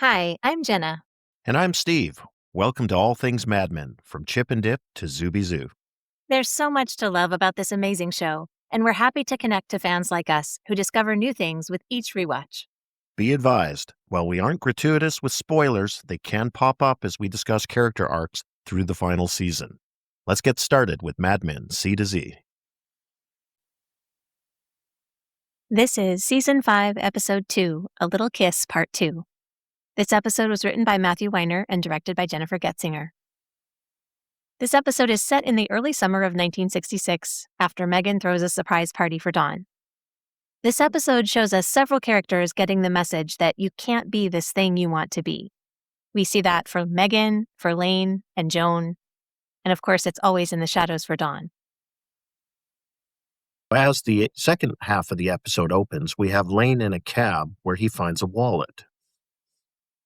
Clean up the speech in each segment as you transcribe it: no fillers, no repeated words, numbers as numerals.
Hi, I'm Jenna. And I'm Steve. Welcome to All Things Mad Men, from Chip and Dip to Zooby Zoo. There's so much to love about this amazing show, and we're happy to connect to fans like us who discover new things with each rewatch. Be advised, while we aren't gratuitous with spoilers, they can pop up as we discuss character arcs through the final season. Let's get started with Mad Men C to Z. This is Season 5, Episode 2, A Little Kiss, Part 2. This episode was written by Matthew Weiner and directed by Jennifer Getzinger. This episode is set in the early summer of 1966, after Megan throws a surprise party for Dawn. This episode shows us several characters getting the message that you can't be this thing you want to be. We see that for Megan, for Lane, and Joan, and of course it's always in the shadows for Dawn. As the second half of the episode opens, we have Lane in a cab where he finds a wallet.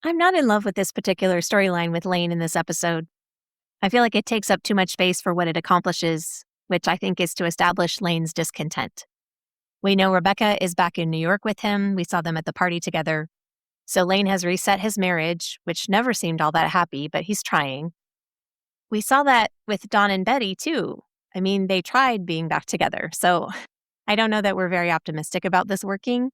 I'm not in love with this particular storyline with Lane in this episode. I feel like it takes up too much space for what it accomplishes, which I think is to establish Lane's discontent. We know Rebecca is back in New York with him. We saw them at the party together. So Lane has reset his marriage, which never seemed all that happy, but he's trying. We saw that with Dawn and Betty, too. I mean, they tried being back together, so I don't know that we're very optimistic about this working.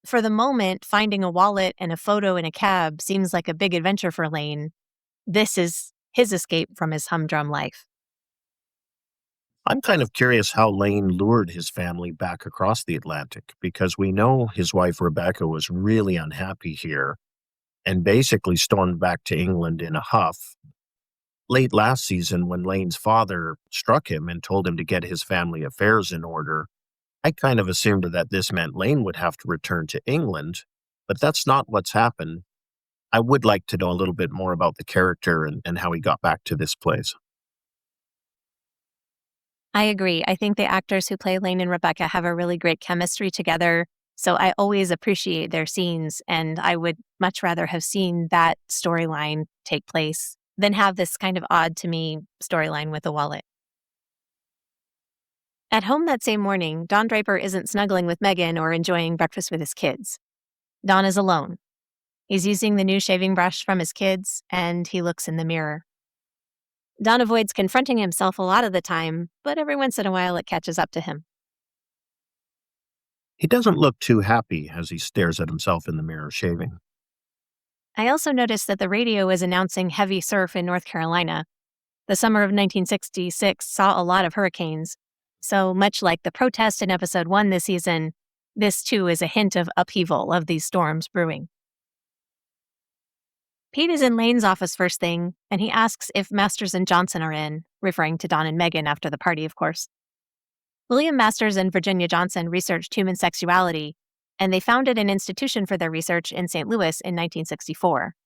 For the moment, finding a wallet and a photo in a cab seems like a big adventure for Lane. This is his escape from his humdrum life. I'm kind of curious how Lane lured his family back across the Atlantic, because we know his wife Rebecca was really unhappy here and basically stormed back to England in a huff. Late last season, when Lane's father struck him and told him to get his family affairs in order, I kind of assumed that this meant Lane would have to return to England, but that's not what's happened. I would like to know a little bit more about the character and how he got back to this place. I agree. I think the actors who play Lane and Rebecca have a really great chemistry together, so I always appreciate their scenes, and I would much rather have seen that storyline take place than have this kind of odd to me storyline with a wallet. At home that same morning, Don Draper isn't snuggling with Megan or enjoying breakfast with his kids. Don is alone. He's using the new shaving brush from his kids, and he looks in the mirror. Don avoids confronting himself a lot of the time, but every once in a while it catches up to him. He doesn't look too happy as he stares at himself in the mirror shaving. I also noticed that the radio is announcing heavy surf in North Carolina. The summer of 1966 saw a lot of hurricanes, so much like the protest in episode 1 this season, this too is a hint of upheaval of these storms brewing. Pete is in Lane's office first thing, and he asks if Masters and Johnson are in, referring to Dawn and Megan after the party, of course. William Masters and Virginia Johnson researched human sexuality, and they founded an institution for their research in St. Louis in 1964.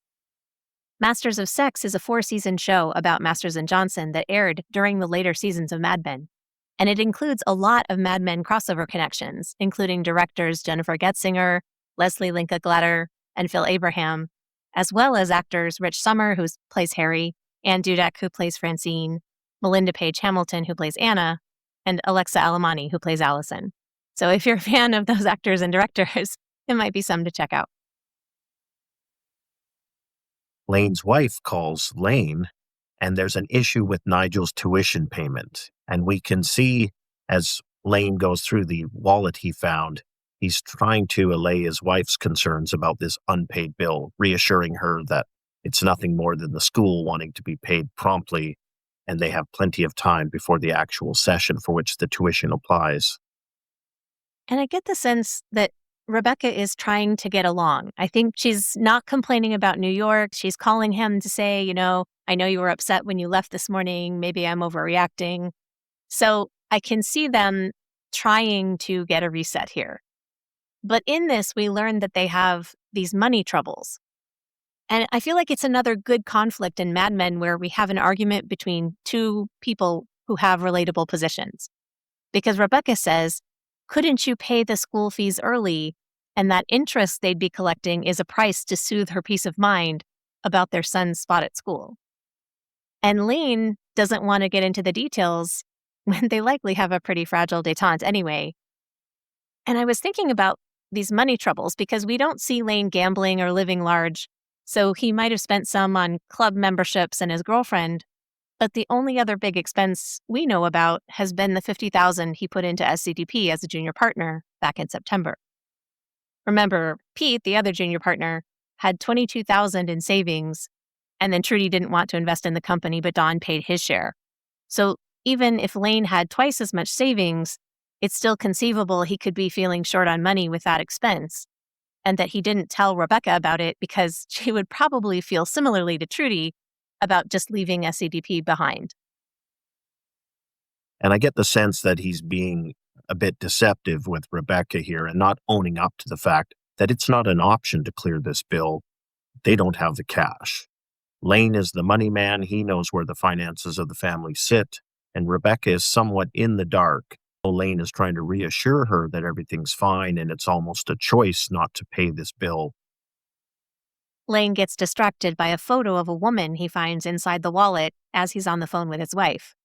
Masters of Sex is a 4-season show about Masters and Johnson that aired during the later seasons of Mad Men, and it includes a lot of Mad Men crossover connections, including directors Jennifer Getzinger, Leslie Linka Glatter, and Phil Abraham, as well as actors Rich Sommer, who plays Harry, Ann Dudek, who plays Francine, Melinda Page Hamilton, who plays Anna, and Alexa Alamani, who plays Allison. So if you're a fan of those actors and directors, it might be some to check out. Lane's wife calls Lane, and there's an issue with Nigel's tuition payment. And we can see as Lane goes through the wallet he found, he's trying to allay his wife's concerns about this unpaid bill, reassuring her that it's nothing more than the school wanting to be paid promptly, and they have plenty of time before the actual session for which the tuition applies. And I get the sense that Rebecca is trying to get along. I think she's not complaining about New York. She's calling him to say, I know you were upset when you left this morning. Maybe I'm overreacting. So I can see them trying to get a reset here. But in this, we learn that they have these money troubles. And I feel like it's another good conflict in Mad Men where we have an argument between two people who have relatable positions. Because Rebecca says, couldn't you pay the school fees early? And that interest they'd be collecting is a price to soothe her peace of mind about their son's spot at school. And Lane doesn't want to get into the details when they likely have a pretty fragile détente anyway. And I was thinking about these money troubles because we don't see Lane gambling or living large So he might have spent some on club memberships and his girlfriend, but the only other big expense we know about has been the 50,000 he put into SCDP as a junior partner back in September. Remember, Pete, the other junior partner, had 22,000 in savings, and then Trudy didn't want to invest in the company, but Don paid his share. So even if Lane had twice as much savings, it's still conceivable he could be feeling short on money with that expense, and that he didn't tell Rebecca about it because she would probably feel similarly to Trudy about just leaving SCDP behind. And I get the sense that he's being a bit deceptive with Rebecca here and not owning up to the fact that it's not an option to clear this bill. They don't have the cash. Lane is the money man. He knows where the finances of the family sit. And Rebecca is somewhat in the dark. Lane is trying to reassure her that everything's fine and it's almost a choice not to pay this bill. Lane gets distracted by a photo of a woman he finds inside the wallet as he's on the phone with his wife.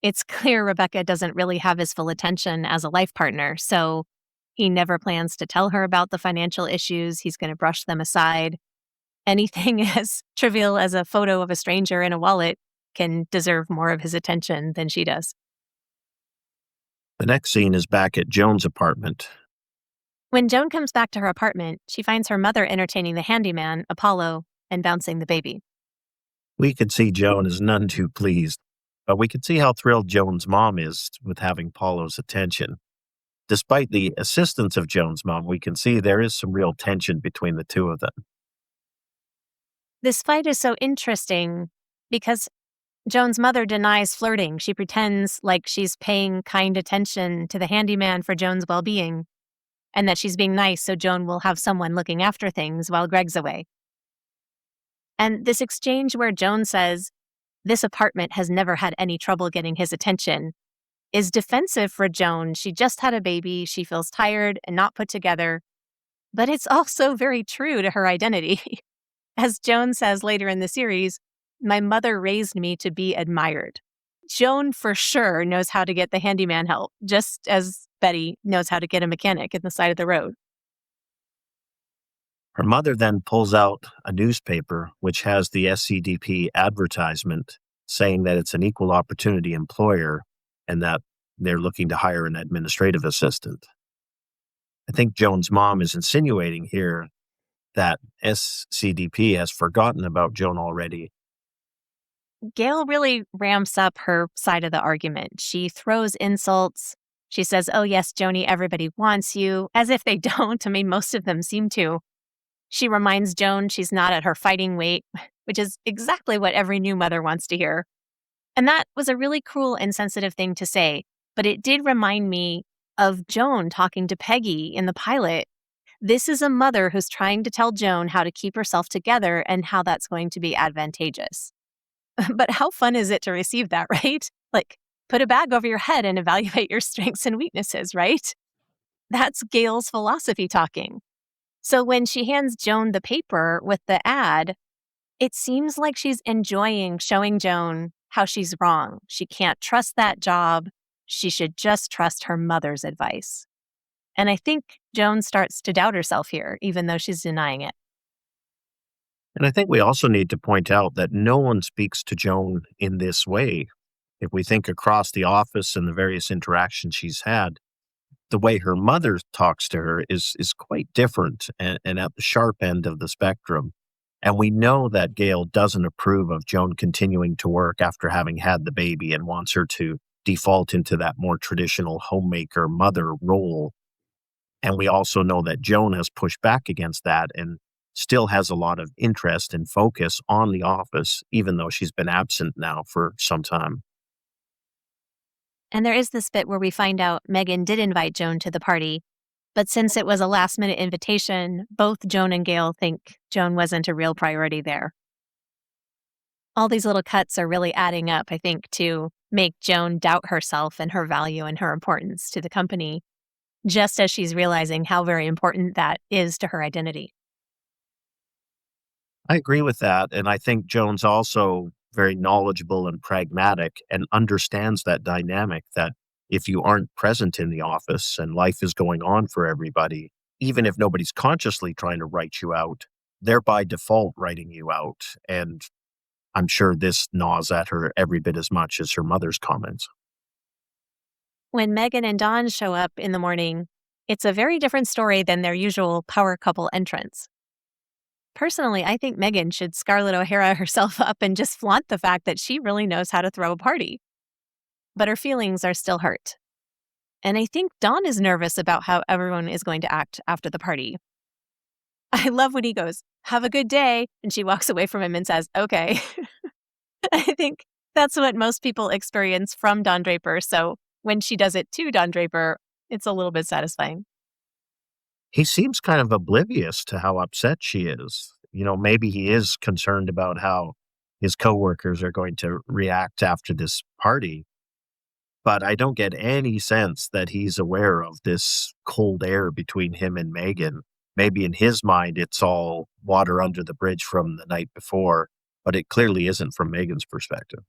It's clear Rebecca doesn't really have his full attention as a life partner, so he never plans to tell her about the financial issues. He's going to brush them aside. Anything as trivial as a photo of a stranger in a wallet can deserve more of his attention than she does. The next scene is back at Joan's apartment. When Joan comes back to her apartment, she finds her mother entertaining the handyman, Apollo, and bouncing the baby. We could see Joan is none too pleased, but we could see how thrilled Joan's mom is with having Apollo's attention. Despite the assistance of Joan's mom, we can see there is some real tension between the two of them. This fight is so interesting because Joan's mother denies flirting. She pretends like she's paying kind attention to the handyman for Joan's well-being and that she's being nice so Joan will have someone looking after things while Greg's away. And this exchange where Joan says, "This apartment has never had any trouble getting his attention," is defensive for Joan. She just had a baby. She feels tired and not put together. But it's also very true to her identity. As Joan says later in the series, "My mother raised me to be admired." Joan for sure knows how to get the handyman help, just as Betty knows how to get a mechanic in the side of the road. Her mother then pulls out a newspaper which has the SCDP advertisement saying that it's an equal opportunity employer and that they're looking to hire an administrative assistant. I think Joan's mom is insinuating here that SCDP has forgotten about Joan already. Gail really ramps up her side of the argument. She throws insults. She says, "Oh, yes, Joni, everybody wants you," as if they don't. I mean, most of them seem to. She reminds Joan she's not at her fighting weight, which is exactly what every new mother wants to hear. And that was a really cruel and sensitive thing to say, but it did remind me of Joan talking to Peggy in the pilot. This is a mother who's trying to tell Joan how to keep herself together and how that's going to be advantageous. But how fun is it to receive that, right? Like, put a bag over your head and evaluate your strengths and weaknesses, right? That's Gail's philosophy talking. So when she hands Joan the paper with the ad, it seems like she's enjoying showing Joan how she's wrong. She can't trust that job. She should just trust her mother's advice. And I think Joan starts to doubt herself here, even though she's denying it. And I think we also need to point out that no one speaks to Joan in this way. If we think across the office and the various interactions she's had, the way her mother talks to her is quite different and at the sharp end of the spectrum. And we know that Gail doesn't approve of Joan continuing to work after having had the baby and wants her to default into that more traditional homemaker mother role. And we also know that Joan has pushed back against that and still has a lot of interest and focus on the office, even though she's been absent now for some time. And there is this bit where we find out Megan did invite Joan to the party, but since it was a last-minute invitation, both Joan and Gail think Joan wasn't a real priority there. All these little cuts are really adding up, I think, to make Joan doubt herself and her value and her importance to the company, just as she's realizing how very important that is to her identity. I agree with that. And I think Joan's also very knowledgeable and pragmatic and understands that dynamic that if you aren't present in the office and life is going on for everybody, even if nobody's consciously trying to write you out, they're by default writing you out. And I'm sure this gnaws at her every bit as much as her mother's comments. When Megan and Don show up in the morning, it's a very different story than their usual power couple entrance. Personally, I think Megan should Scarlett O'Hara herself up and just flaunt the fact that she really knows how to throw a party. But her feelings are still hurt. And I think Don is nervous about how everyone is going to act after the party. I love when he goes, "Have a good day," and she walks away from him and says, "Okay." I think that's what most people experience from Don Draper. So when she does it to Don Draper, it's a little bit satisfying. He seems kind of oblivious to how upset she is. Maybe he is concerned about how his coworkers are going to react after this party, but I don't get any sense that he's aware of this cold air between him and Megan. Maybe in his mind, it's all water under the bridge from the night before, but it clearly isn't from Megan's perspective.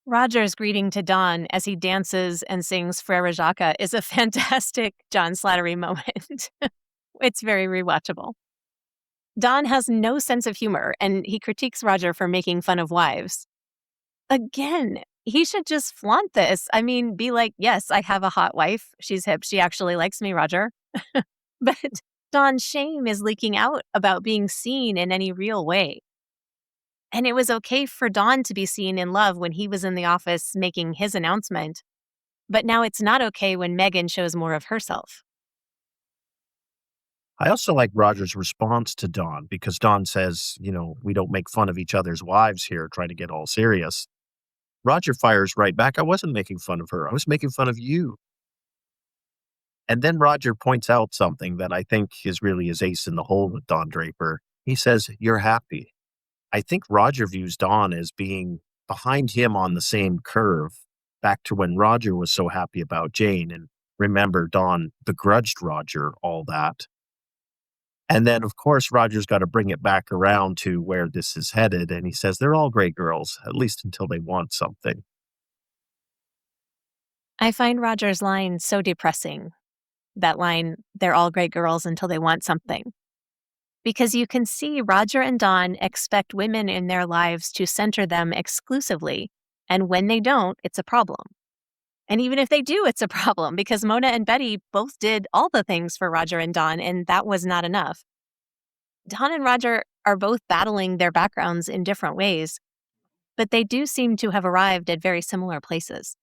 Roger's greeting to Don as he dances and sings Frere Jacques is a fantastic John Slattery moment. It's very rewatchable. Don has no sense of humor and he critiques Roger for making fun of wives. Again, he should just flaunt this. I mean, be like, yes, I have a hot wife. She's hip. She actually likes me, Roger. But Don's shame is leaking out about being seen in any real way. And it was okay for Don to be seen in love when he was in the office making his announcement. But now it's not okay when Megan shows more of herself. I also like Roger's response to Dawn because Dawn says, we don't make fun of each other's wives here, trying to get all serious. Roger fires right back. I wasn't making fun of her. I was making fun of you. And then Roger points out something that I think is really his ace in the hole with Don Draper. He says, "You're happy." I think Roger views Don as being behind him on the same curve, back to when Roger was so happy about Jane. And remember, Don begrudged Roger all that. And then, of course, Roger's got to bring it back around to where this is headed. And he says, they're all great girls, at least until they want something. I find Roger's line so depressing. That line, "They're all great girls until they want something." Because you can see Roger and Don expect women in their lives to center them exclusively. And when they don't, it's a problem. And even if they do, it's a problem because Mona and Betty both did all the things for Roger and Don, and that was not enough. Don and Roger are both battling their backgrounds in different ways, but they do seem to have arrived at very similar places.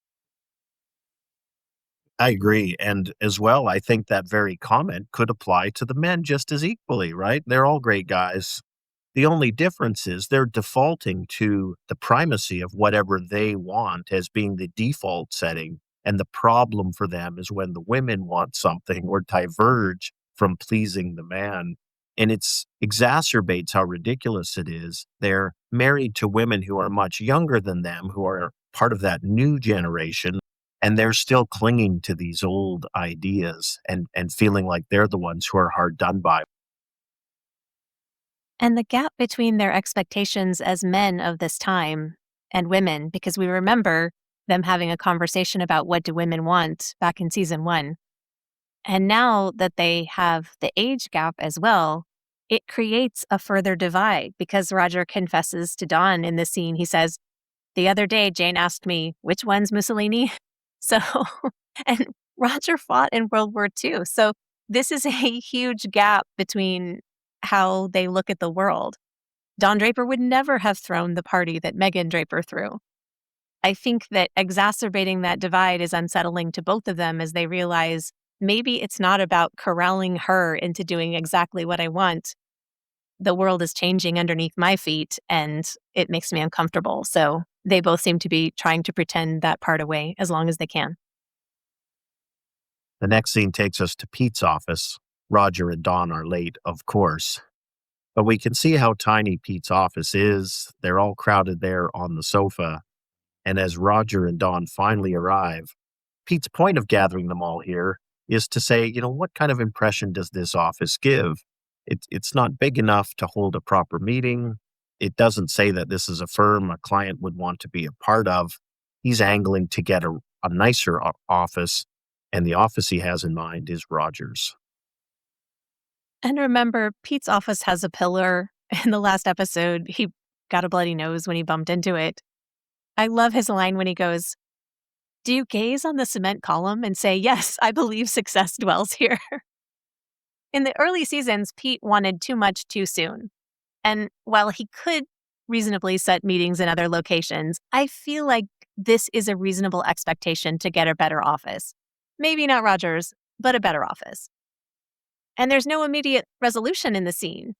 I agree. And as well, I think that very comment could apply to the men just as equally, right? They're all great guys. The only difference is they're defaulting to the primacy of whatever they want as being the default setting. And the problem for them is when the women want something or diverge from pleasing the man. And it's exacerbates how ridiculous it is. They're married to women who are much younger than them, who are part of that new generation. And they're still clinging to these old ideas and feeling like they're the ones who are hard done by. And the gap between their expectations as men of this time and women, because we remember them having a conversation about what do women want back in season 1. And now that they have the age gap as well, it creates a further divide because Roger confesses to Don in this scene. He says, "The other day, Jane asked me, which one's Mussolini?" So, and Roger fought in World War II. So this is a huge gap between how they look at the world. Don Draper would never have thrown the party that Megan Draper threw. I think that exacerbating that divide is unsettling to both of them as they realize maybe it's not about corralling her into doing exactly what I want. The world is changing underneath my feet and it makes me uncomfortable. So they both seem to be trying to pretend that part away as long as they can. The next scene takes us to Pete's office. Roger and Don are late, of course, but we can see how tiny Pete's office is. They're all crowded there on the sofa. And as Roger and Don finally arrive, Pete's point of gathering them all here is to say, what kind of impression does this office give? It's not big enough to hold a proper meeting. It doesn't say that this is a firm a client would want to be a part of. He's angling to get a nicer office, and the office he has in mind is Roger's. And remember, Pete's office has a pillar. In the last episode, he got a bloody nose when he bumped into it. I love his line when he goes, "Do you gaze on the cement column and say, 'Yes, I believe success dwells here'?" In the early seasons, Pete wanted too much too soon. And while he could reasonably set meetings in other locations, I feel like this is a reasonable expectation to get a better office. Maybe not Rogers, but a better office. And there's no immediate resolution in the scene.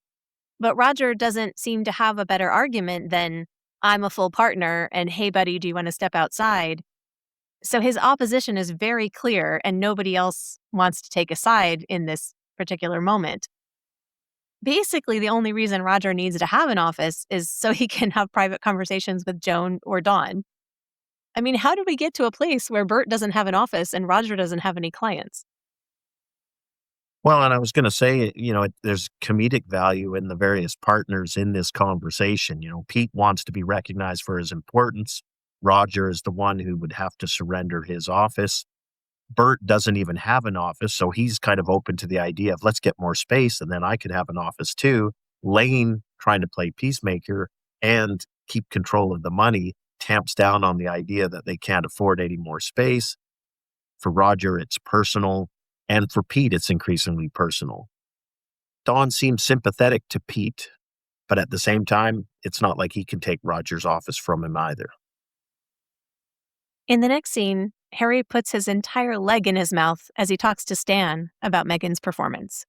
But Roger doesn't seem to have a better argument than, "I'm a full partner, and hey, buddy, do you want to step outside?" So his opposition is very clear, and nobody else wants to take a side in this particular moment. Basically, the only reason Roger needs to have an office is so he can have private conversations with Joan or Dawn. I mean, how did we get to a place where Bert doesn't have an office and Roger doesn't have any clients? Well, and I was going to say, there's comedic value in the various partners in this conversation. Pete wants to be recognized for his importance. Roger is the one who would have to surrender his office. Bert doesn't even have an office, so he's kind of open to the idea of let's get more space and then I could have an office too. Lane, trying to play peacemaker and keep control of the money, tamps down on the idea that they can't afford any more space. For Roger, it's personal. And for Pete, it's increasingly personal. Don seems sympathetic to Pete, but at the same time, it's not like he can take Roger's office from him either. In the next scene, Harry puts his entire leg in his mouth as he talks to Stan about Megan's performance.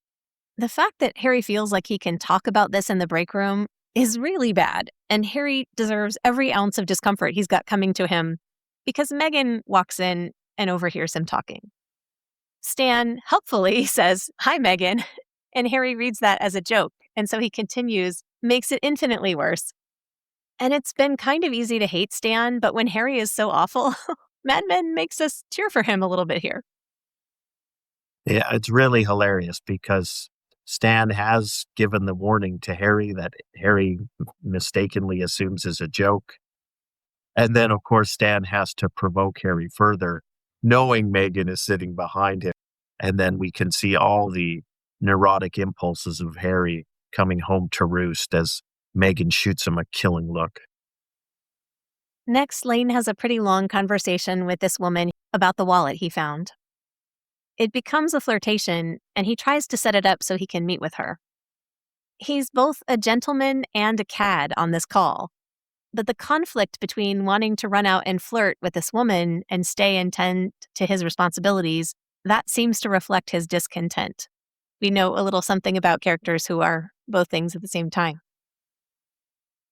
The fact that Harry feels like he can talk about this in the break room is really bad, and Harry deserves every ounce of discomfort he's got coming to him because Megan walks in and overhears him talking. Stan helpfully says, "Hi, Megan," and Harry reads that as a joke, and so he continues, makes it infinitely worse. And it's been kind of easy to hate Stan, but when Harry is so awful, Mad Men makes us cheer for him a little bit here. Yeah, it's really hilarious because Stan has given the warning to Harry that Harry mistakenly assumes is a joke. And then, of course, Stan has to provoke Harry further, knowing Megan is sitting behind him. And then we can see all the neurotic impulses of Harry coming home to roost as Megan shoots him a killing look. Next, Lane has a pretty long conversation with this woman about the wallet he found. It becomes a flirtation, and he tries to set it up so he can meet with her. He's both a gentleman and a cad on this call, but the conflict between wanting to run out and flirt with this woman and stay and tend to his responsibilities, that seems to reflect his discontent. We know a little something about characters who are both things at the same time.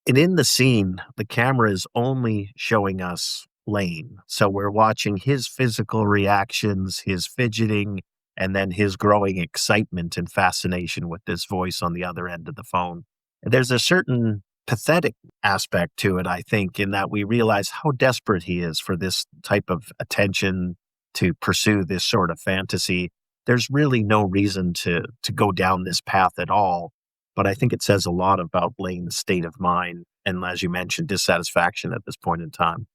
And in the scene, the camera is only showing us Lane. So we're watching his physical reactions, his fidgeting, and then his growing excitement and fascination with this voice on the other end of the phone. There's a certain pathetic aspect to it, I think, in that we realize how desperate he is for this type of attention to pursue this sort of fantasy. There's really no reason to go down this path at all. But I think it says a lot about Lane's state of mind and, as you mentioned, dissatisfaction at this point in time.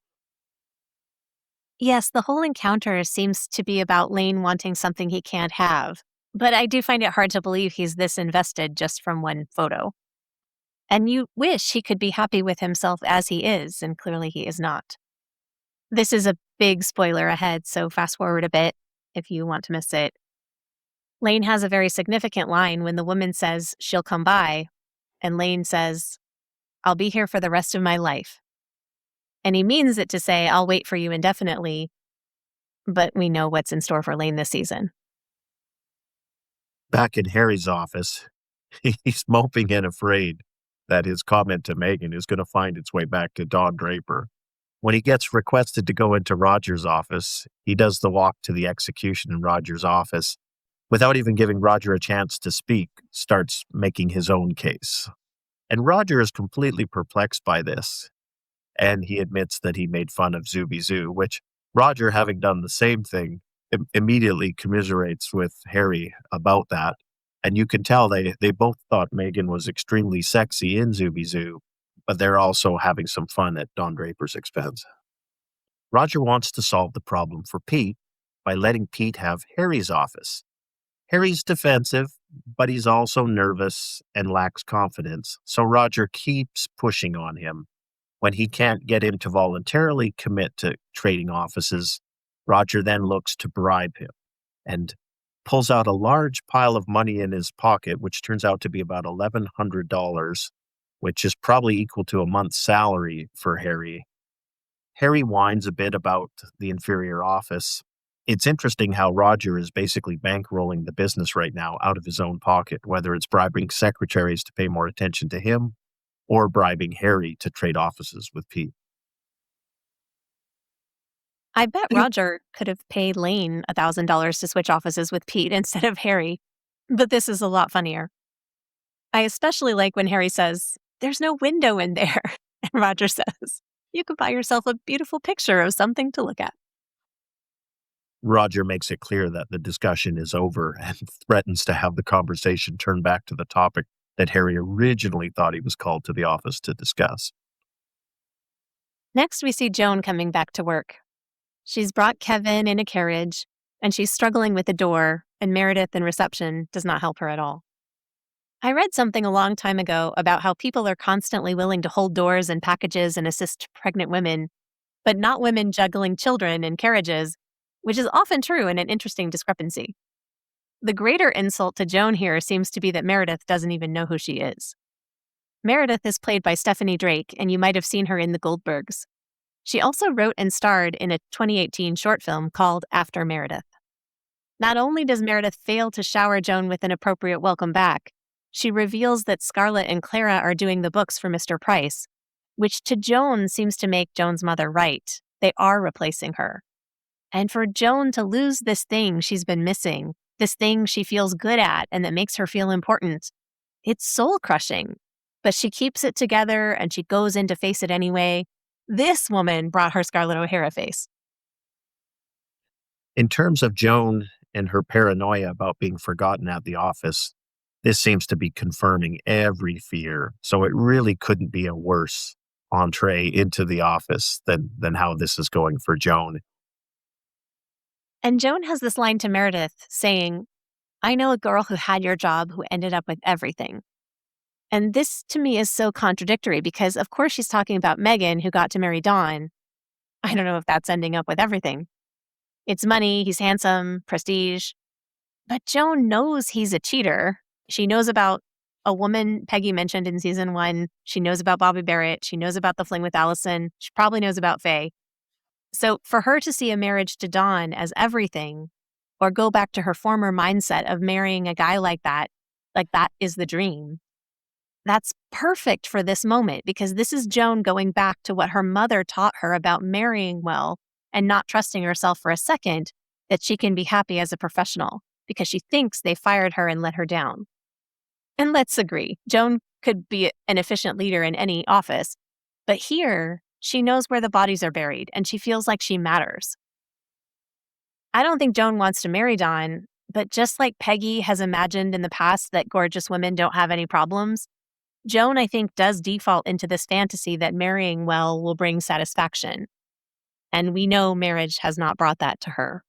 Yes, the whole encounter seems to be about Lane wanting something he can't have, but I do find it hard to believe he's this invested just from one photo. And you wish he could be happy with himself as he is, and clearly he is not. This is a big spoiler ahead, so fast forward a bit if you want to miss it. Lane has a very significant line when the woman says she'll come by, and Lane says, "I'll be here for the rest of my life." And he means it to say, "I'll wait for you indefinitely," but we know what's in store for Lane this season. Back in Harry's office, he's moping and afraid that his comment to Megan is going to find its way back to Don Draper. When he gets requested to go into Roger's office, he does the walk to the execution in Roger's office without even giving Roger a chance to speak, starts making his own case. And Roger is completely perplexed by this. And he admits that he made fun of Zuby Zoo, which Roger, having done the same thing, immediately commiserates with Harry about that. And you can tell they both thought Megan was extremely sexy in Zuby Zoo, but they're also having some fun at Don Draper's expense. Roger wants to solve the problem for Pete by letting Pete have Harry's office. Harry's defensive, but he's also nervous and lacks confidence. So Roger keeps pushing on him. When he can't get him to voluntarily commit to trading offices, Roger then looks to bribe him and pulls out a large pile of money in his pocket, which turns out to be about $1,100, which is probably equal to a month's salary for Harry. Harry whines a bit about the inferior office. It's interesting how Roger is basically bankrolling the business right now out of his own pocket, whether it's bribing secretaries to pay more attention to him or bribing Harry to trade offices with Pete. I bet Roger could have paid Lane $1,000 to switch offices with Pete instead of Harry, but this is a lot funnier. I especially like when Harry says, "There's no window in there." And Roger says, "You could buy yourself a beautiful picture of something to look at." Roger makes it clear that the discussion is over and threatens to have the conversation turn back to the topic that Harry originally thought he was called to the office to discuss. Next, we see Joan coming back to work. She's brought Kevin in a carriage, and she's struggling with the door, and Meredith in reception does not help her at all. I read something a long time ago about how people are constantly willing to hold doors and packages and assist pregnant women, but not women juggling children in carriages, which is often true and an interesting discrepancy. The greater insult to Joan here seems to be that Meredith doesn't even know who she is. Meredith is played by Stephanie Drake, and you might have seen her in The Goldbergs. She also wrote and starred in a 2018 short film called After Meredith. Not only does Meredith fail to shower Joan with an appropriate welcome back, she reveals that Scarlett and Clara are doing the books for Mr. Price, which to Joan seems to make Joan's mother right. They are replacing her. And for Joan to lose this thing she's been missing, this thing she feels good at and that makes her feel important, it's soul-crushing. But she keeps it together and she goes in to face it anyway. This woman brought her Scarlett O'Hara face. In terms of Joan and her paranoia about being forgotten at the office, this seems to be confirming every fear. So it really couldn't be a worse entree into the office than how this is going for Joan. And Joan has this line to Meredith saying, "I know a girl who had your job who ended up with everything." And this to me is so contradictory because, of course, she's talking about Megan, who got to marry Don. I don't know if that's ending up with everything. It's money, he's handsome, prestige. But Joan knows he's a cheater. She knows about a woman Peggy mentioned in season 1. She knows about Bobby Barrett. She knows about the fling with Allison. She probably knows about Faye. So for her to see a marriage to Don as everything, or go back to her former mindset of marrying a guy like that is the dream. That's perfect for this moment because this is Joan going back to what her mother taught her about marrying well and not trusting herself for a second that she can be happy as a professional because she thinks they fired her and let her down. And let's agree, Joan could be an efficient leader in any office, but here she knows where the bodies are buried and she feels like she matters. I don't think Joan wants to marry Don, but just like Peggy has imagined in the past that gorgeous women don't have any problems, Joan, I think, does default into this fantasy that marrying well will bring satisfaction. And we know marriage has not brought that to her.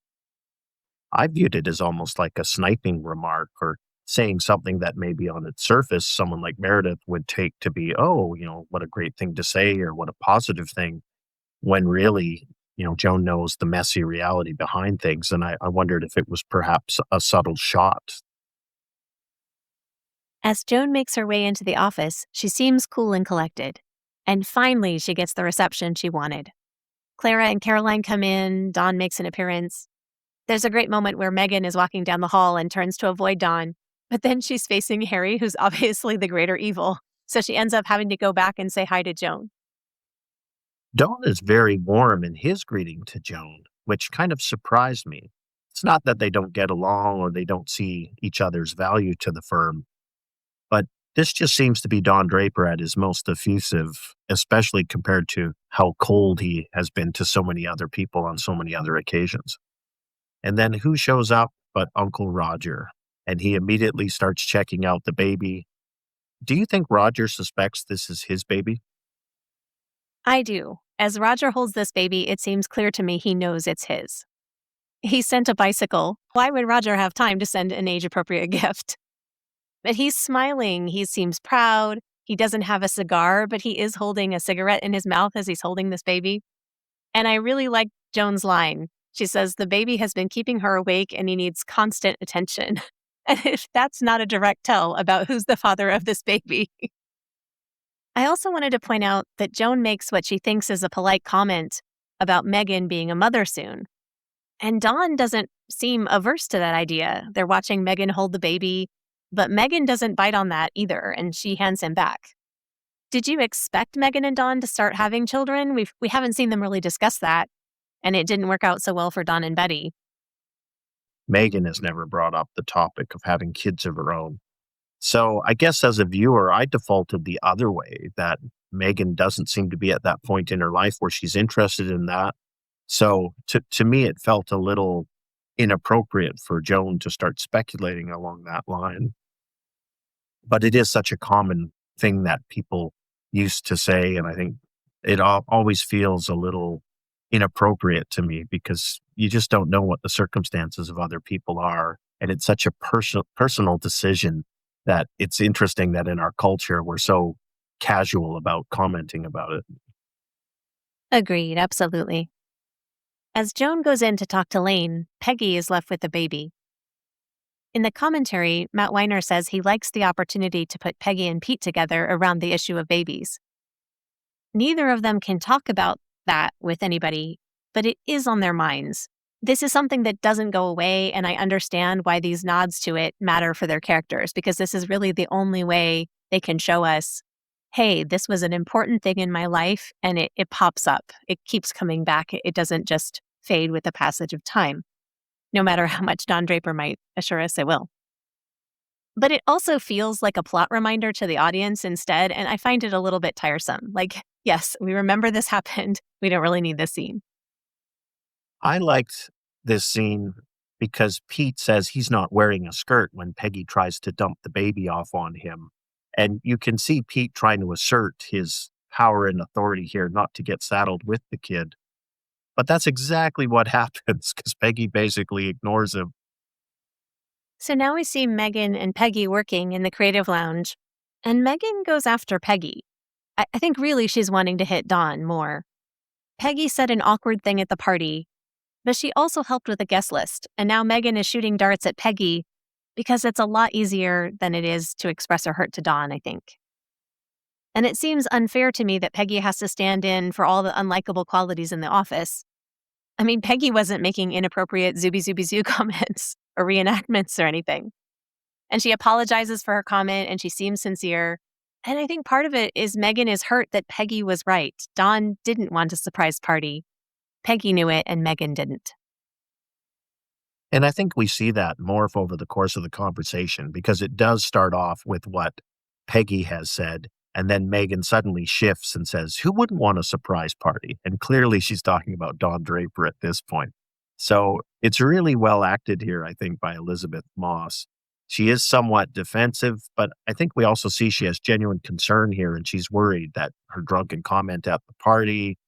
I viewed it as almost like a sniping remark or saying something that maybe on its surface someone like Meredith would take to be, oh, what a great thing to say or what a positive thing, when really, Joan knows the messy reality behind things. And I wondered if it was perhaps a subtle shot. As Joan makes her way into the office, she seems cool and collected. And finally, she gets the reception she wanted. Clara and Caroline come in, Dawn makes an appearance. There's a great moment where Megan is walking down the hall and turns to avoid Dawn, but then she's facing Harry, who's obviously the greater evil, so she ends up having to go back and say hi to Joan. Don is very warm in his greeting to Joan, which kind of surprised me. It's not that they don't get along or they don't see each other's value to the firm, but this just seems to be Don Draper at his most effusive, especially compared to how cold he has been to so many other people on so many other occasions. And then who shows up but Uncle Roger? And he immediately starts checking out the baby. Do you think Roger suspects this is his baby? I do. As Roger holds this baby, it seems clear to me he knows it's his. He sent a bicycle. Why would Roger have time to send an age-appropriate gift? But he's smiling. He seems proud. He doesn't have a cigar, but he is holding a cigarette in his mouth as he's holding this baby. And I really like Joan's line. She says, the baby has been keeping her awake and he needs constant attention. And if that's not a direct tell about who's the father of this baby. I also wanted to point out that Joan makes what she thinks is a polite comment about Megan being a mother soon. And Dawn doesn't seem averse to that idea. They're watching Megan hold the baby, but Megan doesn't bite on that either, and she hands him back. Did you expect Megan and Dawn to start having children? We haven't seen them really discuss that, and it didn't work out so well for Dawn and Betty. Megan has never brought up the topic of having kids of her own. So I guess as a viewer, I defaulted the other way that Megan doesn't seem to be at that point in her life where she's interested in that. So to me, it felt a little inappropriate for Joan to start speculating along that line. But it is such a common thing that people used to say. And I think it always feels a little inappropriate to me because you just don't know what the circumstances of other people are. And it's such a personal decision that it's interesting that in our culture, we're so casual about commenting about it. Agreed, absolutely. As Joan goes in to talk to Lane, Peggy is left with the baby. In the commentary, Matt Weiner says he likes the opportunity to put Peggy and Pete together around the issue of babies. Neither of them can talk about that with anybody, but it is on their minds. This is something that doesn't go away, and I understand why these nods to it matter for their characters, because this is really the only way they can show us, hey, this was an important thing in my life, and it pops up. It keeps coming back. It doesn't just fade with the passage of time, no matter how much Don Draper might assure us it will. But it also feels like a plot reminder to the audience instead, and I find it a little bit tiresome. Like, yes, we remember this happened. We don't really need this scene. I liked this scene because Pete says he's not wearing a skirt when Peggy tries to dump the baby off on him. And you can see Pete trying to assert his power and authority here not to get saddled with the kid. But that's exactly what happens because Peggy basically ignores him. So now we see Megan and Peggy working in the creative lounge, and Megan goes after Peggy. I think really she's wanting to hit Dawn more. Peggy said an awkward thing at the party, but she also helped with a guest list, and now Megan is shooting darts at Peggy because it's a lot easier than it is to express her hurt to Dawn, I think. And it seems unfair to me that Peggy has to stand in for all the unlikable qualities in the office. I mean, Peggy wasn't making inappropriate zooby zooby zoo comments or reenactments or anything. And she apologizes for her comment and she seems sincere. And I think part of it is Megan is hurt that Peggy was right. Dawn didn't want a surprise party. Peggy knew it and Megan didn't. And I think we see that morph over the course of the conversation because it does start off with what Peggy has said. And then Megan suddenly shifts and says, who wouldn't want a surprise party? And clearly she's talking about Don Draper at this point. So it's really well acted here, I think, by Elizabeth Moss. She is somewhat defensive, but I think we also see she has genuine concern here and she's worried that her drunken comment at the party.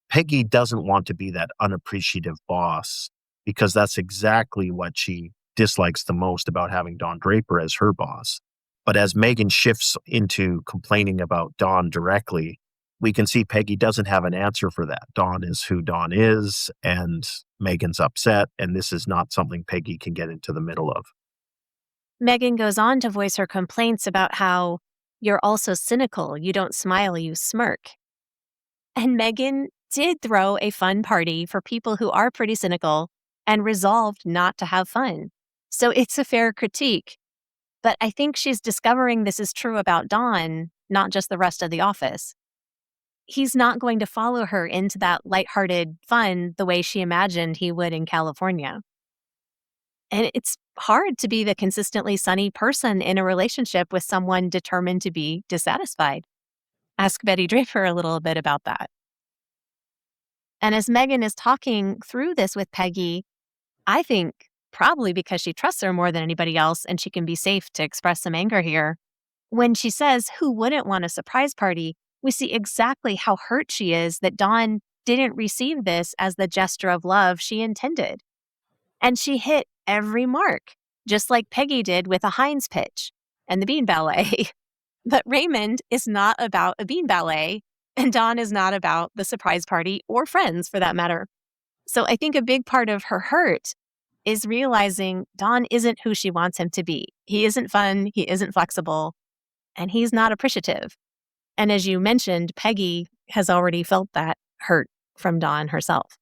Peggy doesn't want to be that unappreciative boss because that's exactly what she dislikes the most about having Don Draper as her boss. But as Megan shifts into complaining about Dawn directly, we can see Peggy doesn't have an answer for that. Dawn is who Dawn is, and Megan's upset, and this is not something Peggy can get into the middle of. Megan goes on to voice her complaints about how you're also cynical, you don't smile, you smirk. And Megan did throw a fun party for people who are pretty cynical and resolved not to have fun. So it's a fair critique. But I think she's discovering this is true about Don, not just the rest of the office. He's not going to follow her into that lighthearted fun the way she imagined he would in California. And it's hard to be the consistently sunny person in a relationship with someone determined to be dissatisfied. Ask Betty Draper a little bit about that. And as Megan is talking through this with Peggy, I think probably because she trusts her more than anybody else and she can be safe to express some anger here. When she says, who wouldn't want a surprise party, we see exactly how hurt she is that Dawn didn't receive this as the gesture of love she intended. And she hit every mark, just like Peggy did with a Heinz pitch. and the bean ballet. But Raymond is not about a bean ballet, and Dawn is not about the surprise party or friends for that matter. So I think a big part of her hurt is realizing Don isn't who she wants him to be. He isn't fun, he isn't flexible, and he's not appreciative. And as you mentioned, Peggy has already felt that hurt from Dawn herself.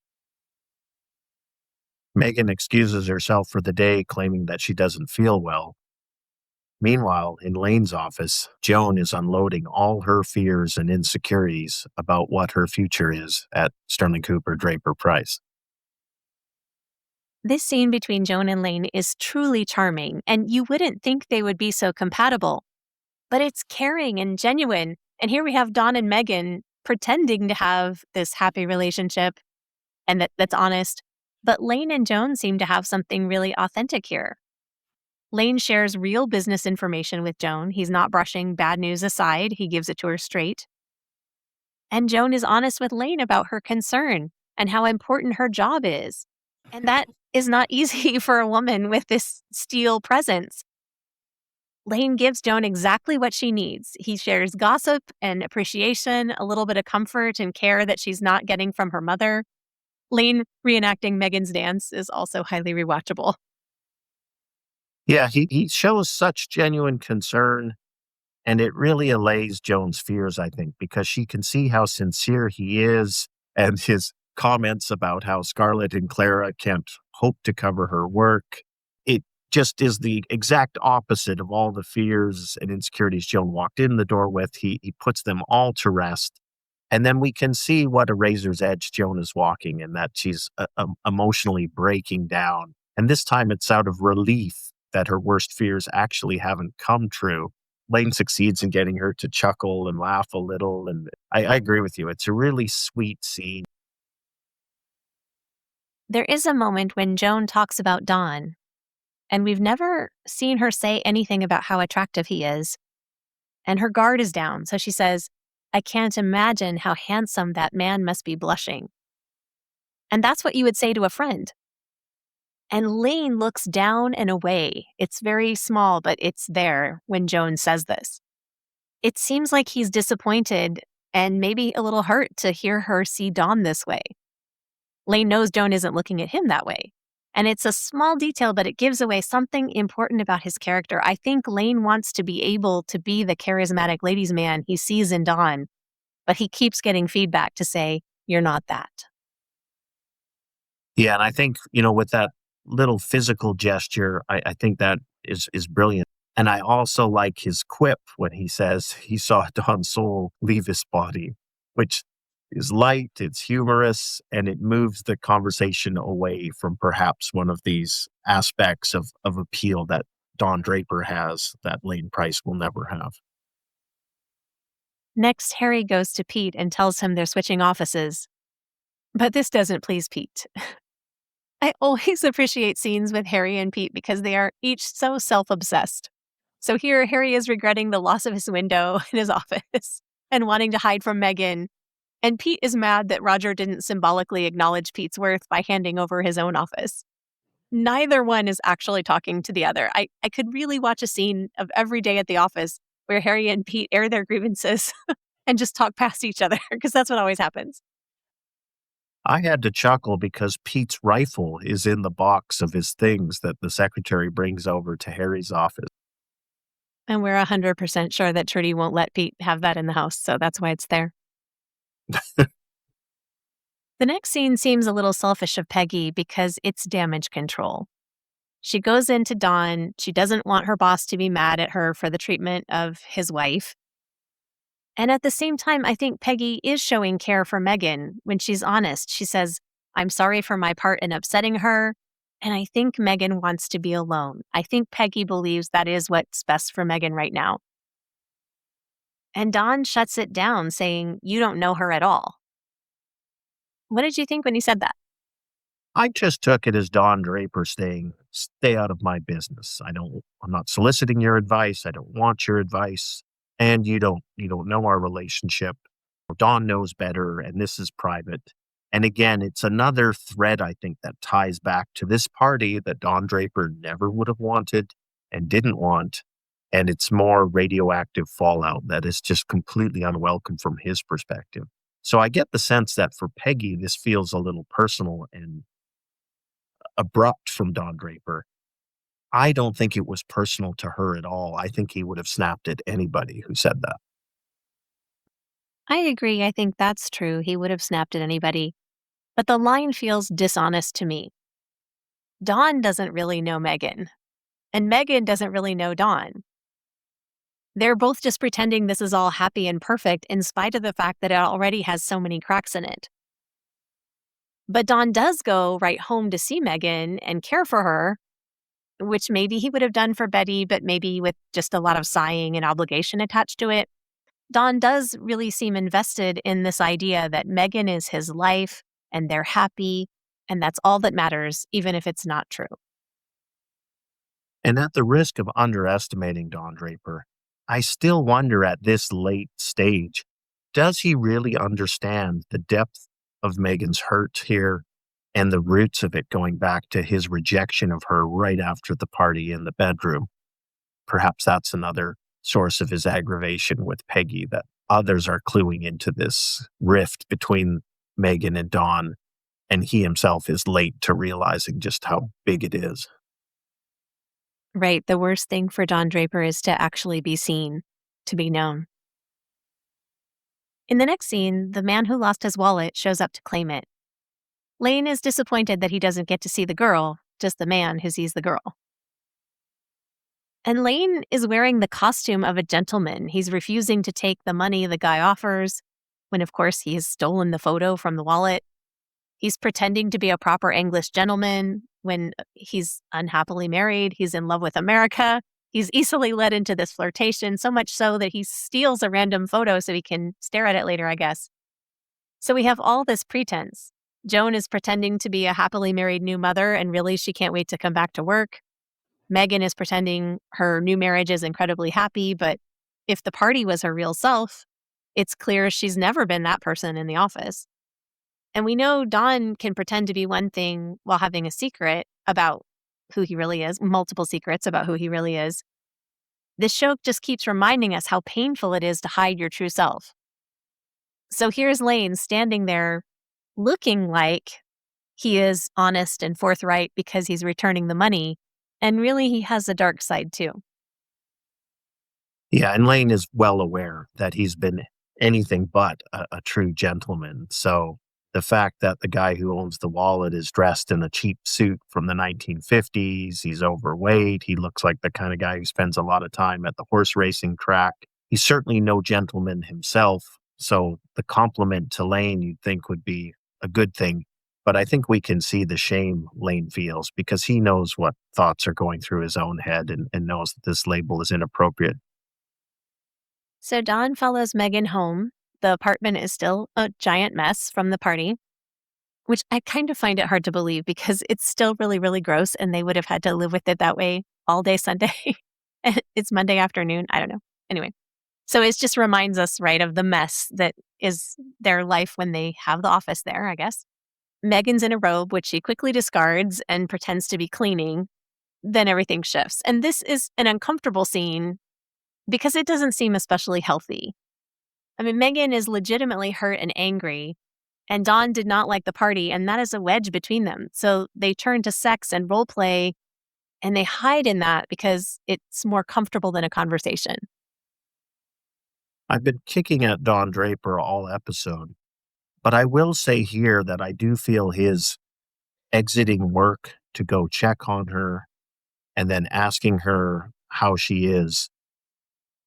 Megan excuses herself for the day, claiming that she doesn't feel well. Meanwhile, in Lane's office, Joan is unloading all her fears and insecurities about what her future is at Sterling Cooper Draper Price. This scene between Joan and Lane is truly charming, and you wouldn't think they would be so compatible, but it's caring and genuine. And here we have Dawn and Megan pretending to have this happy relationship and that's honest. But Lane and Joan seem to have something really authentic here. Lane shares real business information with Joan. He's not brushing bad news aside, he gives it to her straight. And Joan is honest with Lane about her concern and how important her job is. And that is not easy for a woman with this steel presence. Lane gives Joan exactly what she needs. He shares gossip and appreciation, a little bit of comfort and care that she's not getting from her mother. Lane reenacting Megan's dance is also highly rewatchable. Yeah, he shows such genuine concern, and it really allays Joan's fears, I think, because she can see how sincere he is, and his comments about how Scarlett and Clara can't hope to cover her work. It just is the exact opposite of all the fears and insecurities Joan walked in the door with. He puts them all to rest. And then we can see what a razor's edge Joan is walking, and that she's emotionally breaking down. And this time it's out of relief that her worst fears actually haven't come true. Lane succeeds in getting her to chuckle and laugh a little. And I agree with you. It's a really sweet scene. There is a moment when Joan talks about Don, and we've never seen her say anything about how attractive he is. And her guard is down, so she says, I can't imagine how handsome that man must be blushing. And that's what you would say to a friend. And Lane looks down and away. It's very small, but it's there when Joan says this. It seems like he's disappointed and maybe a little hurt to hear her see Dawn this way. Lane knows Joan isn't looking at him that way. And it's a small detail, but it gives away something important about his character. I think Lane wants to be able to be the charismatic ladies' man he sees in Dawn, but he keeps getting feedback to say, you're not that. Yeah, and I think, with that little physical gesture, I think that is brilliant. And I also like his quip when he says he saw Don's soul leave his body, which is light, it's humorous, and it moves the conversation away from perhaps one of these aspects of appeal that Don Draper has that Lane Price will never have. Next, Harry goes to Pete and tells him they're switching offices. But this doesn't please Pete. I always appreciate scenes with Harry and Pete because they are each so self-obsessed. So here, Harry is regretting the loss of his window in his office and wanting to hide from Meghan. And Pete is mad that Roger didn't symbolically acknowledge Pete's worth by handing over his own office. Neither one is actually talking to the other. I could really watch a scene of every day at the office where Harry and Pete air their grievances and just talk past each other because that's what always happens. I had to chuckle because Pete's rifle is in the box of his things that the secretary brings over to Harry's office. And we're 100% sure that Trudy won't let Pete have that in the house, so that's why it's there. The next scene seems a little selfish of Peggy because it's damage control. She goes into Dawn. She doesn't want her boss to be mad at her for the treatment of his wife. And at the same time, I think Peggy is showing care for Meghan when she's honest. She says, I'm sorry for my part in upsetting her. And I think Meghan wants to be alone. I think Peggy believes that is what's best for Meghan right now. And Dawn shuts it down, saying, you don't know her at all. What did you think when he said that? I just took it as Don Draper saying, stay out of my business. I'm not soliciting your advice. I don't want your advice. And you don't know our relationship. Don knows better, and this is private. And again, it's another thread, I think, that ties back to this party that Don Draper never would have wanted and didn't want. and it's more radioactive fallout that is just completely unwelcome from his perspective. So I get the sense that for Peggy, this feels a little personal and abrupt from Don Draper. I don't think it was personal to her at all. I think he would have snapped at anybody who said that. I agree. I think that's true. He would have snapped at anybody. But the line feels dishonest to me. Dawn doesn't really know Megan, and Megan doesn't really know Dawn. They're both just pretending this is all happy and perfect in spite of the fact that it already has so many cracks in it. But Dawn does go right home to see Megan and care for her, which maybe he would have done for Betty, but maybe with just a lot of sighing and obligation attached to it. Dawn does really seem invested in this idea that Megan is his life and they're happy, and that's all that matters, even if it's not true. And at the risk of underestimating Don Draper, I still wonder at this late stage, does he really understand the depth of Megan's hurt here and the roots of it going back to his rejection of her right after the party in the bedroom? Perhaps that's another source of his aggravation with Peggy, that others are cluing into this rift between Megan and Don, and he himself is late to realizing just how big it is. Right. The worst thing for Don Draper is to actually be seen, to be known. In the next scene, the man who lost his wallet shows up to claim it. Lane is disappointed that he doesn't get to see the girl, just the man who sees the girl. And Lane is wearing the costume of a gentleman. He's refusing to take the money the guy offers, when of course he has stolen the photo from the wallet. He's pretending to be a proper English gentleman when he's unhappily married. He's in love with America. He's easily led into this flirtation, so much so that he steals a random photo so he can stare at it later, I guess. So we have all this pretense. Joan is pretending to be a happily married new mother, and really she can't wait to come back to work. Megan is pretending her new marriage is incredibly happy, but if the party was her real self, it's clear she's never been that person in the office. And we know Don can pretend to be one thing while having a secret about who he really is, multiple secrets about who he really is. This show just keeps reminding us how painful it is to hide your true self. So here's Lane standing there looking like he is honest and forthright because he's returning the money. And really, he has a dark side too. Yeah, and Lane is well aware that he's been anything but a true gentleman. So the fact that the guy who owns the wallet is dressed in a cheap suit from the 1950s, he's overweight, he looks like the kind of guy who spends a lot of time at the horse racing track. He's certainly no gentleman himself. So the compliment to Lane you'd think would be a good thing. But I think we can see the shame Lane feels because he knows what thoughts are going through his own head and knows that this label is inappropriate. So Don follows Megan home. The apartment is still a giant mess from the party, which I kind of find it hard to believe because it's still really, really gross and they would have had to live with it that way all day Sunday. And it's Monday afternoon. I don't know. Anyway, so it just reminds us, right, of the mess that is their life when they have the office there, I guess. Megan's in a robe, which she quickly discards and pretends to be cleaning. Then everything shifts. And this is an uncomfortable scene because it doesn't seem especially healthy. I mean, Megan is legitimately hurt and angry, and Dawn did not like the party, and that is a wedge between them. So they turn to sex and role play, and they hide in that because it's more comfortable than a conversation. I've been kicking at Don Draper all episode, but I will say here that I do feel his exiting work to go check on her and then asking her how she is.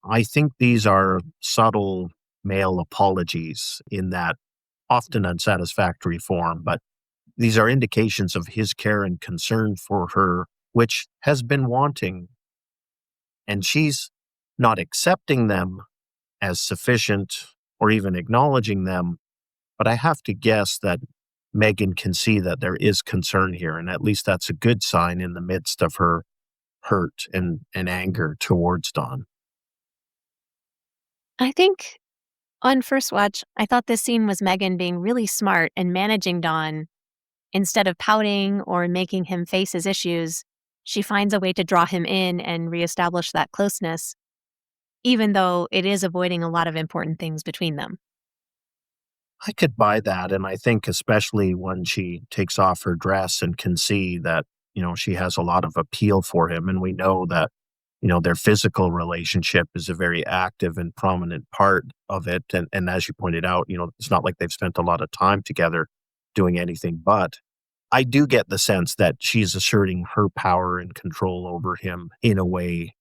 I think these are subtle male apologies in that often unsatisfactory form, but these are indications of his care and concern for her, which has been wanting. And she's not accepting them as sufficient or even acknowledging them. But I have to guess that Megan can see that there is concern here, and at least that's a good sign in the midst of her hurt and anger towards Don. I think on first watch, I thought this scene was Megan being really smart and managing Dawn. Instead of pouting or making him face his issues, she finds a way to draw him in and reestablish that closeness. even though it is avoiding a lot of important things between them. I could buy that, and I think especially when she takes off her dress and can see that, she has a lot of appeal for him, and we know that, their physical relationship is a very active and prominent part of it, and as you pointed out, it's not like they've spent a lot of time together doing anything but. I do get the sense that she's asserting her power and control over him in a way,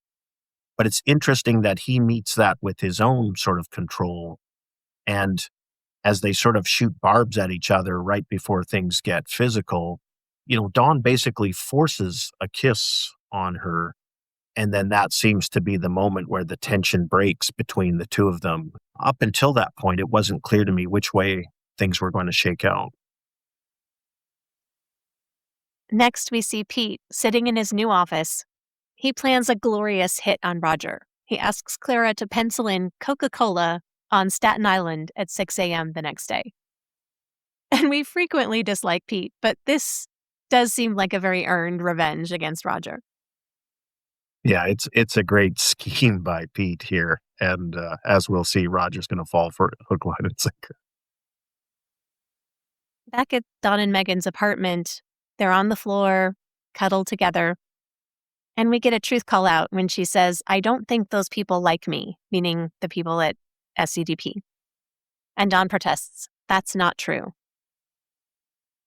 but it's interesting that he meets that with his own sort of control, and as they sort of shoot barbs at each other right before things get physical, Dawn basically forces a kiss on her. And then that seems to be the moment where the tension breaks between the two of them. Up until that point, it wasn't clear to me which way things were going to shake out. Next, we see Pete sitting in his new office. He plans a glorious hit on Roger. He asks Clara to pencil in Coca-Cola on Staten Island at 6 a.m. the next day. And we frequently dislike Pete, but this does seem like a very earned revenge against Roger. Yeah, it's a great scheme by Pete here, and as we'll see, Roger's going to fall for it, hook, line, and sinker. Back at Don and Megan's apartment, they're on the floor, cuddled together, and we get a truth call out when she says, "I don't think those people like me," meaning the people at SCDP. And Don protests, "That's not true."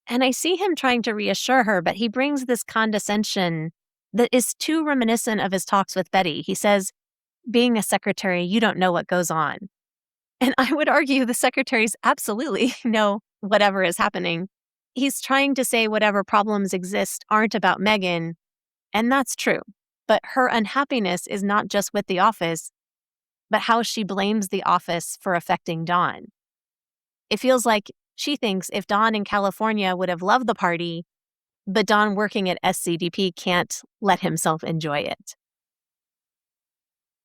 And I see him trying to reassure her, but he brings this condescension that is too reminiscent of his talks with Betty. He says, "Being a secretary, you don't know what goes on." And I would argue the secretaries absolutely know whatever is happening. He's trying to say whatever problems exist aren't about Megan, and that's true. But her unhappiness is not just with the office, but how she blames the office for affecting Dawn. It feels like she thinks if Dawn in California would have loved the party, but Dawn working at SCDP can't let himself enjoy it.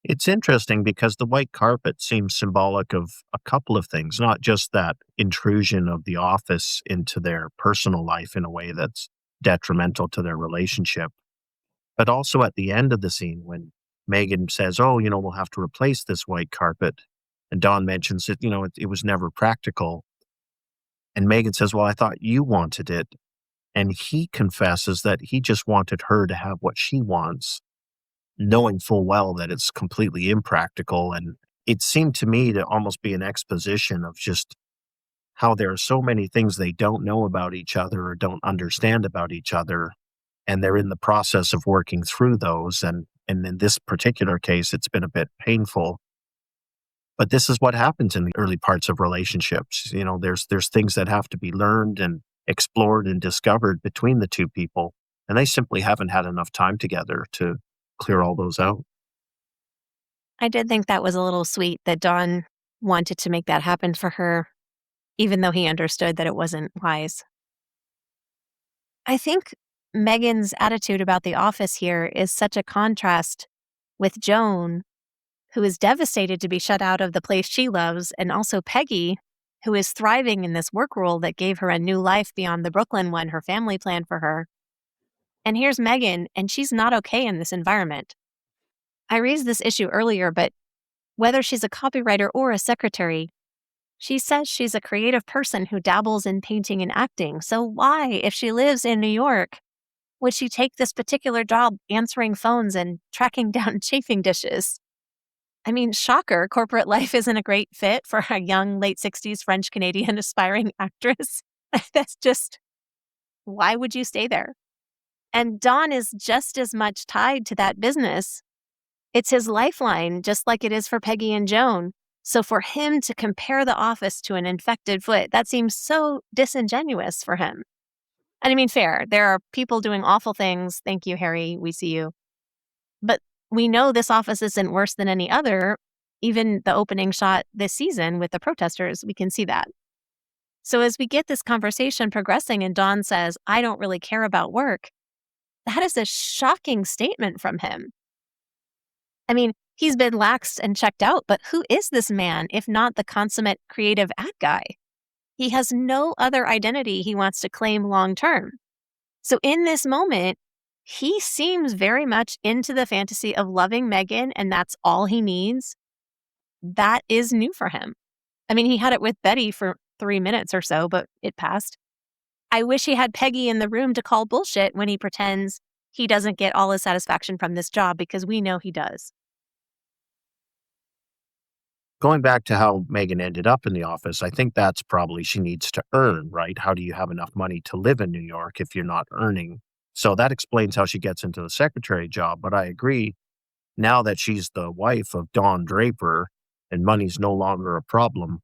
It's interesting because the white carpet seems symbolic of a couple of things, not just that intrusion of the office into their personal life in a way that's detrimental to their relationship, but also at the end of the scene when Megan says, "Oh, we'll have to replace this white carpet." And Dawn mentions that, it was never practical. And Megan says, "Well, I thought you wanted it." And he confesses that he just wanted her to have what she wants, knowing full well that it's completely impractical. And it seemed to me to almost be an exposition of just how there are so many things they don't know about each other or don't understand about each other. And they're in the process of working through those. And in this particular case, it's been a bit painful. But this is what happens in the early parts of relationships. There's things that have to be learned and explored and discovered between the two people. And they simply haven't had enough time together to clear all those out. I did think that was a little sweet that Dawn wanted to make that happen for her, even though he understood that it wasn't wise. I think Megan's attitude about the office here is such a contrast with Joan, who is devastated to be shut out of the place she loves, and also Peggy, who is thriving in this work role that gave her a new life beyond the Brooklyn one her family planned for her. And here's Megan, and she's not okay in this environment. I raised this issue earlier, but whether she's a copywriter or a secretary, she says she's a creative person who dabbles in painting and acting. So why, if she lives in New York, would she take this particular job answering phones and tracking down chafing dishes? I mean, shocker, corporate life isn't a great fit for a young late 60s French Canadian aspiring actress. That's just, why would you stay there? And Don is just as much tied to that business. It's his lifeline, just like it is for Peggy and Joan. So for him to compare the office to an infected foot, that seems so disingenuous for him. And I mean, fair, there are people doing awful things. Thank you, Harry. We see you. But we know this office isn't worse than any other. Even the opening shot this season with the protesters, we can see that. So as we get this conversation progressing and Dawn says, "I don't really care about work," that is a shocking statement from him. I mean, he's been laxed and checked out, but who is this man if not the consummate creative ad guy? He has no other identity he wants to claim long term. So in this moment, He seems very much into the fantasy of loving Megan, and that's all he needs. That is new for him. I mean, he had it with Betty for 3 minutes or so, but it passed. I wish he had Peggy in the room to call bullshit when he pretends he doesn't get all his satisfaction from this job, because we know he does. Going back to how Megan ended up in the office, I think that's probably she needs to earn, right? How do you have enough money to live in New York if you're not earning? So that explains how she gets into the secretary job. But I agree, now that she's the wife of Don Draper and money's no longer a problem,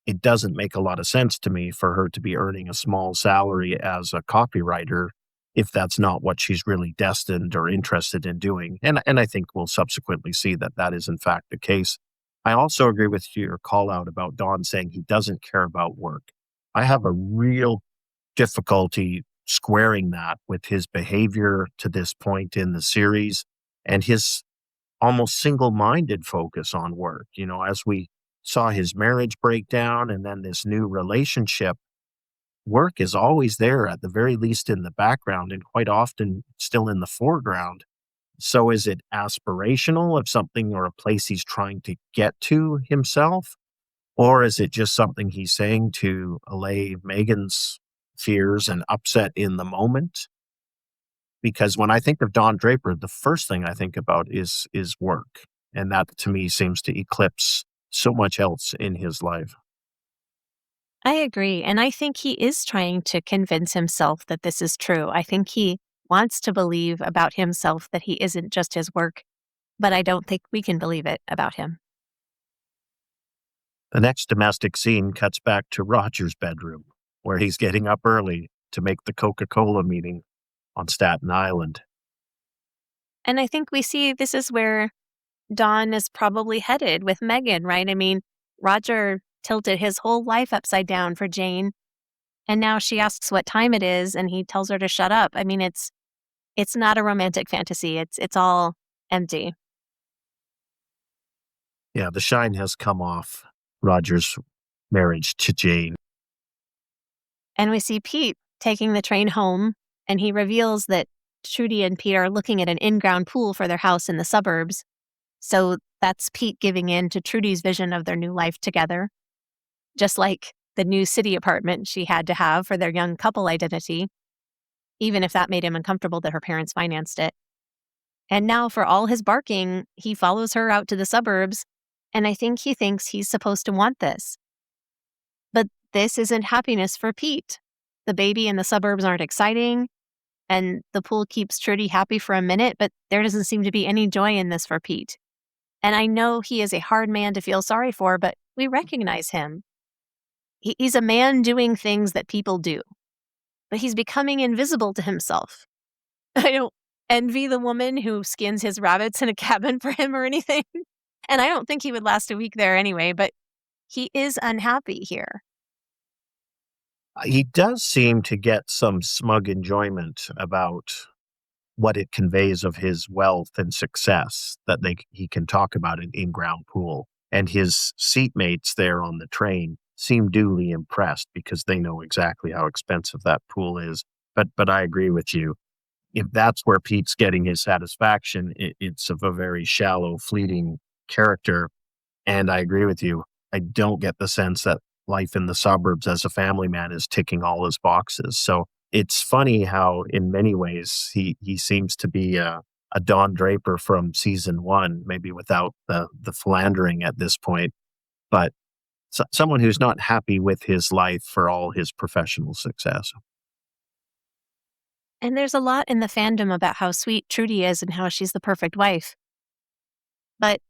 it doesn't make a lot of sense to me for her to be earning a small salary as a copywriter if that's not what she's really destined or interested in doing. And I think we'll subsequently see that that is in fact the case. I also agree with your call out about Don saying he doesn't care about work. I have a real difficulty squaring that with his behavior to this point in the series and his almost single-minded focus on work. You know, as we saw his marriage break down and then this new relationship, work is always there at the very least in the background and quite often still in the foreground. So is it aspirational of something or a place he's trying to get to himself? Or is it just something he's saying to allay Megan's fears and upset in the moment? Because when I think of Don Draper, the first thing I think about is work. And that to me seems to eclipse so much else in his life. I agree. And I think he is trying to convince himself that this is true. I think he wants to believe about himself that he isn't just his work, but I don't think we can believe it about him. The next domestic scene cuts back to Roger's bedroom, where he's getting up early to make the Coca-Cola meeting on Staten Island. And I think we see this is where Dawn is probably headed with Megan, right? I mean, Roger tilted his whole life upside down for Jane, and now she asks what time it is, and he tells her to shut up. I mean, it's not a romantic fantasy. It's all empty. Yeah, the shine has come off Roger's marriage to Jane. And we see Pete taking the train home, and he reveals that Trudy and Pete are looking at an in-ground pool for their house in the suburbs. So that's Pete giving in to Trudy's vision of their new life together, just like the new city apartment she had to have for their young couple identity, even if that made him uncomfortable that her parents financed it. And now, for all his barking, he follows her out to the suburbs, and I think he thinks he's supposed to want this. But this isn't happiness for Pete. The baby in the suburbs aren't exciting, and the pool keeps Trudy happy for a minute, but there doesn't seem to be any joy in this for Pete. And I know he is a hard man to feel sorry for, but we recognize him. He's a man doing things that people do, but he's becoming invisible to himself. I don't envy the woman who skins his rabbits in a cabin for him or anything. And I don't think he would last a week there anyway, but he is unhappy here. He does seem to get some smug enjoyment about what it conveys of his wealth and success that he can talk about an in-ground pool. And his seatmates there on the train seem duly impressed because they know exactly how expensive that pool is. But I agree with you. If that's where Pete's getting his satisfaction, it's of a very shallow, fleeting character. And I agree with you. I don't get the sense that life in the suburbs as a family man is ticking all his boxes. So it's funny how, in many ways, he seems to be a Don Draper from season one, maybe without the philandering at this point, but someone who's not happy with his life for all his professional success. And there's a lot in the fandom about how sweet Trudy is and how she's the perfect wife. But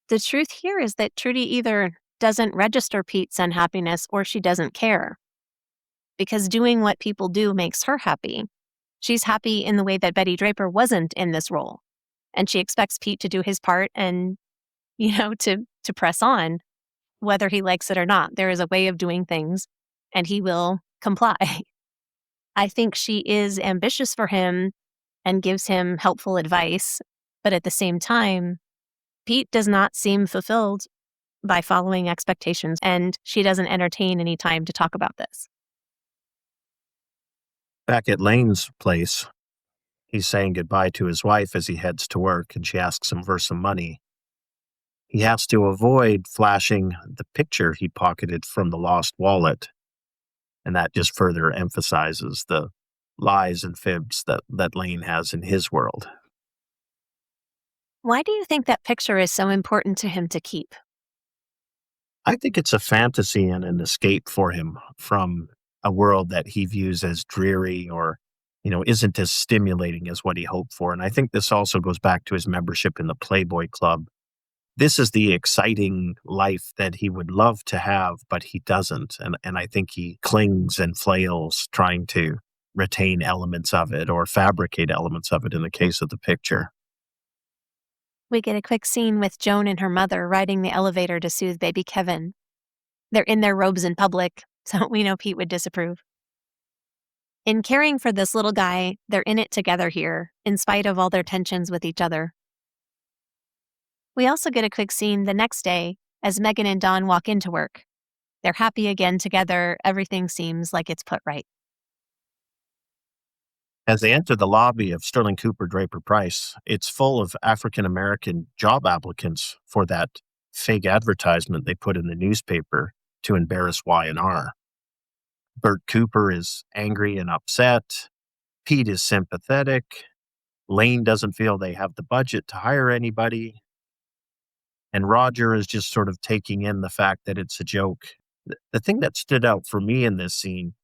the truth here is that Trudy either doesn't register Pete's unhappiness or she doesn't care. Because doing what people do makes her happy. She's happy in the way that Betty Draper wasn't in this role. And she expects Pete to do his part and, to press on, whether he likes it or not. There is a way of doing things, and he will comply. I think she is ambitious for him and gives him helpful advice. But at the same time, Pete does not seem fulfilled by following expectations, and she doesn't entertain any time to talk about this. Back at Lane's place, He's saying goodbye to his wife as he heads to work, and she asks him for some money. He has to avoid flashing the picture he pocketed from the lost wallet, and that just further emphasizes the lies and fibs that Lane has in his world. Why do you think that picture is so important to him to keep? I think it's a fantasy and an escape for him from a world that he views as dreary or, isn't as stimulating as what he hoped for. And I think this also goes back to his membership in the Playboy Club. This is the exciting life that he would love to have, but he doesn't. And I think he clings and flails trying to retain elements of it or fabricate elements of it in the case of the picture. We get a quick scene with Joan and her mother riding the elevator to soothe baby Kevin. They're in their robes in public, so we know Pete would disapprove. In caring for this little guy, they're in it together here, in spite of all their tensions with each other. We also get a quick scene the next day as Megan and Don walk into work. They're happy again together. Everything seems like it's put right. As they enter the lobby of Sterling Cooper Draper Price, it's full of African American job applicants for that fake advertisement they put in the newspaper to embarrass Y&R. Bert Cooper is angry and upset. Pete is sympathetic. Lane doesn't feel they have the budget to hire anybody. And Roger is just sort of taking in the fact that it's a joke. The thing that stood out for me in this scene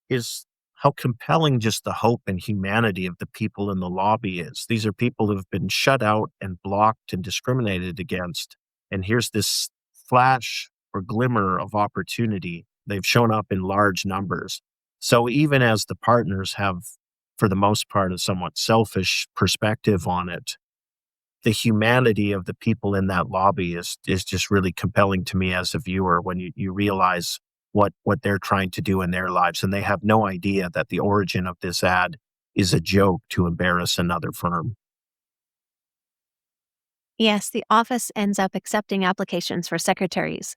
is how compelling just the hope and humanity of the people in the lobby is. These are people who've been shut out and blocked and discriminated against. And here's this flash or glimmer of opportunity. They've shown up in large numbers. So even as the partners have, for the most part, a somewhat selfish perspective on it, the humanity of the people in that lobby is just really compelling to me as a viewer when you realize what they're trying to do in their lives. And they have no idea that the origin of this ad is a joke to embarrass another firm. Yes, the office ends up accepting applications for secretaries.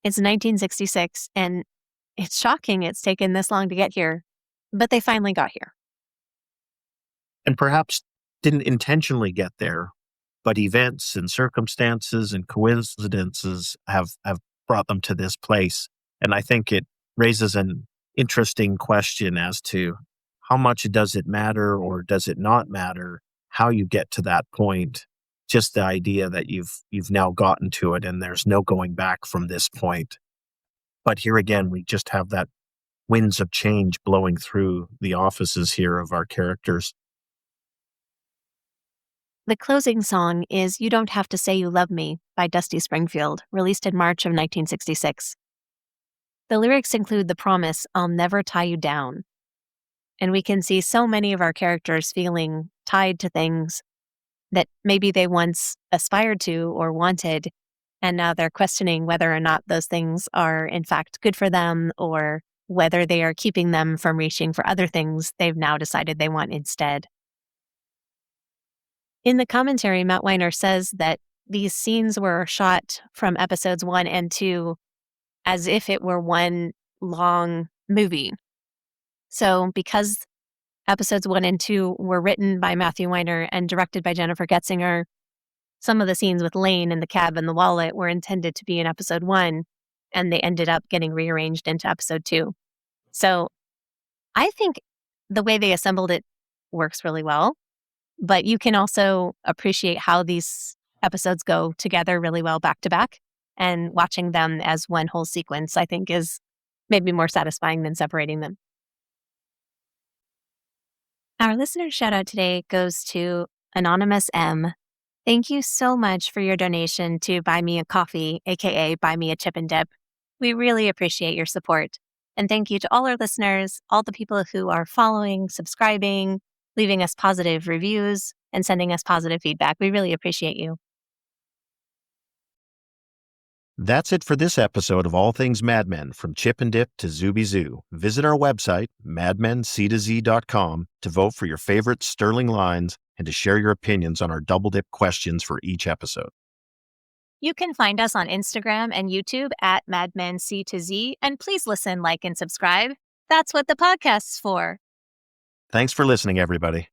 It's 1966, and it's shocking it's taken this long to get here, but they finally got here. And perhaps didn't intentionally get there, but events and circumstances and coincidences have brought them to this place. And I think it raises an interesting question as to how much does it matter or does it not matter how you get to that point. Just the idea that you've now gotten to it and there's no going back from this point. But here again, we just have that winds of change blowing through the offices here of our characters. The closing song is You Don't Have to Say You Love Me by Dusty Springfield, released in March of 1966. The lyrics include the promise, I'll never tie you down. And we can see so many of our characters feeling tied to things that maybe they once aspired to or wanted, and now they're questioning whether or not those things are in fact good for them or whether they are keeping them from reaching for other things they've now decided they want instead. In the commentary, Matt Weiner says that these scenes were shot from episodes 1 and 2 as if it were one long movie. So because episodes 1 and 2 were written by Matthew Weiner and directed by Jennifer Getzinger, some of the scenes with Lane and the cab and the wallet were intended to be in episode 1, and they ended up getting rearranged into episode 2. So I think the way they assembled it works really well, but you can also appreciate how these episodes go together really well back to back, and watching them as one whole sequence, I think, is maybe more satisfying than separating them. Our listener shout out today goes to Anonymous M. Thank you so much for your donation to Buy Me a Coffee, aka Buy Me a Chip and Dip. We really appreciate your support. And thank you to all our listeners, all the people who are following, subscribing, leaving us positive reviews, and sending us positive feedback. We really appreciate you. That's it for this episode of All Things Mad Men, from Chip and Dip to Zooby Zoo. Visit our website, madmenctozee.com, to vote for your favorite Sterling lines and to share your opinions on our double dip questions for each episode. You can find us on Instagram and YouTube at MadmenC2Z, and please listen, like, and subscribe. That's what the podcast's for. Thanks for listening, everybody.